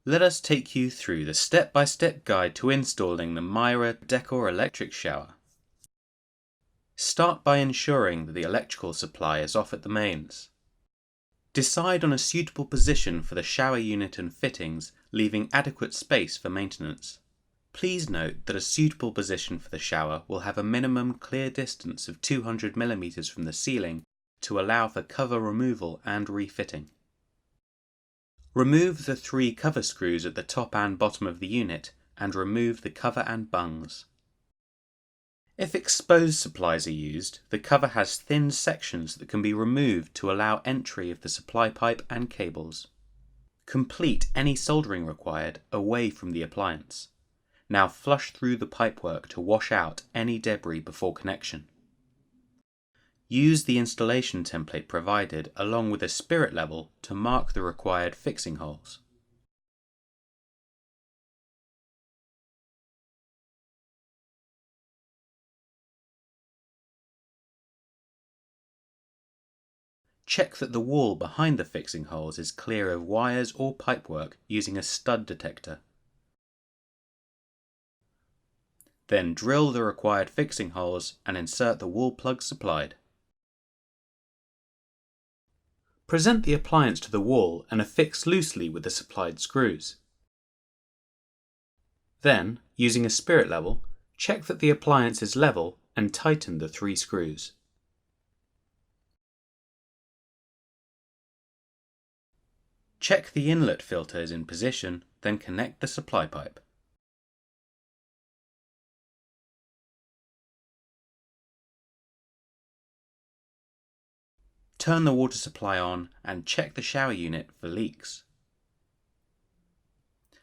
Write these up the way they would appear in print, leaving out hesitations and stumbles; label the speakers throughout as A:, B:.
A: Let us take you through the step-by-step guide to installing the Mira Decor electric shower. Start by ensuring that the electrical supply is off at the mains. Decide on a suitable position for the shower unit and fittings, leaving adequate space for maintenance. Please note that a suitable position for the shower will have a minimum clear distance of 200 mm from the ceiling to allow for cover removal and refitting. Remove the 3 cover screws at the top and bottom of the unit and remove the cover and bungs. If exposed supplies are used, the cover has thin sections that can be removed to allow entry of the supply pipe and cables. Complete any soldering required away from the appliance. Now flush through the pipework to wash out any debris before connection. Use the installation template provided along with a spirit level to mark the required fixing holes. Check that the wall behind the fixing holes is clear of wires or pipework using a stud detector. Then drill the required fixing holes and insert the wall plugs supplied. Present the appliance to the wall and affix loosely with the supplied screws. Then, using a spirit level, check that the appliance is level and tighten the 3 screws. Check the inlet filter is in position, then connect the supply pipe. Turn the water supply on and check the shower unit for leaks.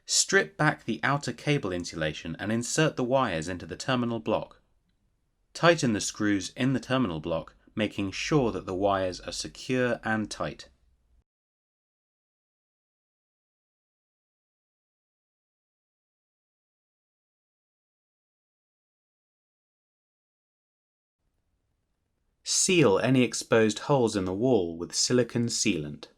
A: Strip back the outer cable insulation and insert the wires into the terminal block. Tighten the screws in the terminal block, making sure that the wires are secure and tight. Seal any exposed holes in the wall with silicone sealant.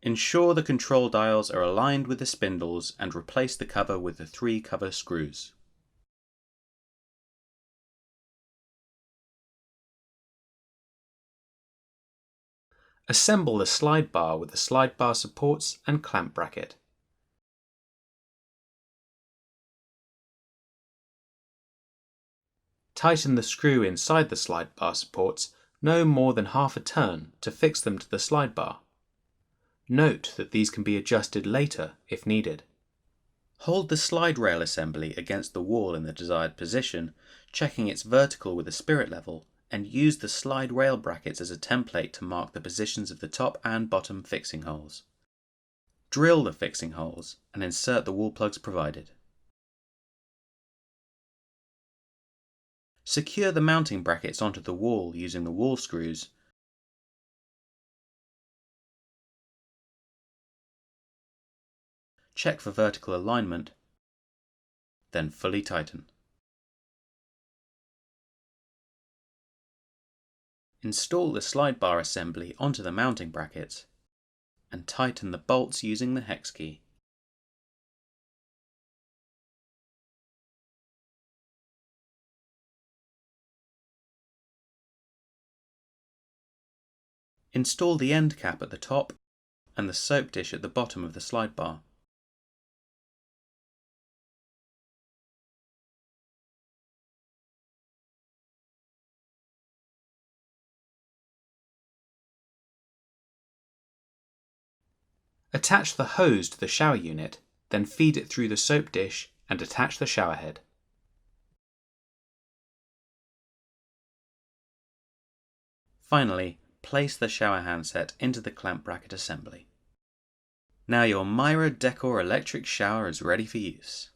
A: Ensure the control dials are aligned with the spindles and replace the cover with the 3 cover screws. Assemble the slide bar with the slide bar supports and clamp bracket. Tighten the screw inside the slide bar supports no more than half a turn to fix them to the slide bar. Note that these can be adjusted later if needed. Hold the slide rail assembly against the wall in the desired position, checking it's vertical with a spirit level, and use the slide rail brackets as a template to mark the positions of the top and bottom fixing holes. Drill the fixing holes and insert the wall plugs provided. Secure the mounting brackets onto the wall using the wall screws. Check for vertical alignment, then fully tighten. Install the slide bar assembly onto the mounting brackets and tighten the bolts using the hex key. Install the end cap at the top and the soap dish at the bottom of the slide bar. Attach the hose to the shower unit, then feed it through the soap dish and attach the showerhead. Finally, place the shower handset into the clamp bracket assembly. Now your Mira Decor electric shower is ready for use.